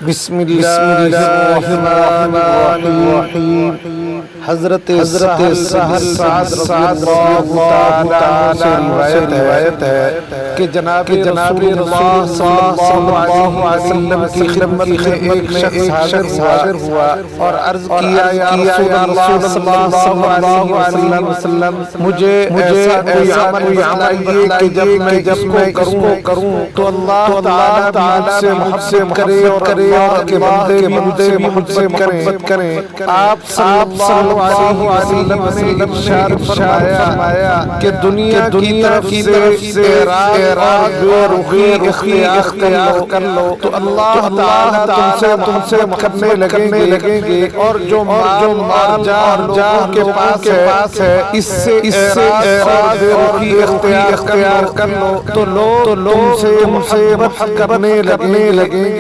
بسم اللہ الرحمن الرحیم۔ حضرت سہل سعد رضی اللہ تعالیٰ عنہ سے روایت ہے کہ جناب رسول اللہ صلی اللہ علیہ وسلم کی خدمت میں ایک شخص حاضر ہوا اور عرض کیا یا رسول اللہ صلی اللہ علیہ وسلم مجھے ایسا کوئی عمل یہ کہ جب میں اس کو کروں تو اللہ تعالیٰ سے محبت کرے اور کے بندے بھی مجھ سے محبت کریں۔ آپ صلی اللہ علیہ وسلم نے ارشاد فرمایا کہ دنیا کی طرف سے اعراض بے رخی اختیار کر لو تو اللہ تعالیٰ تم سے کرنے لگیں گے، اور جو مال جان کے پاس ہے اس سے اعراض بے رخی اختیار کر لو تو لوگ تم سے محبت کرنے لگیں گے۔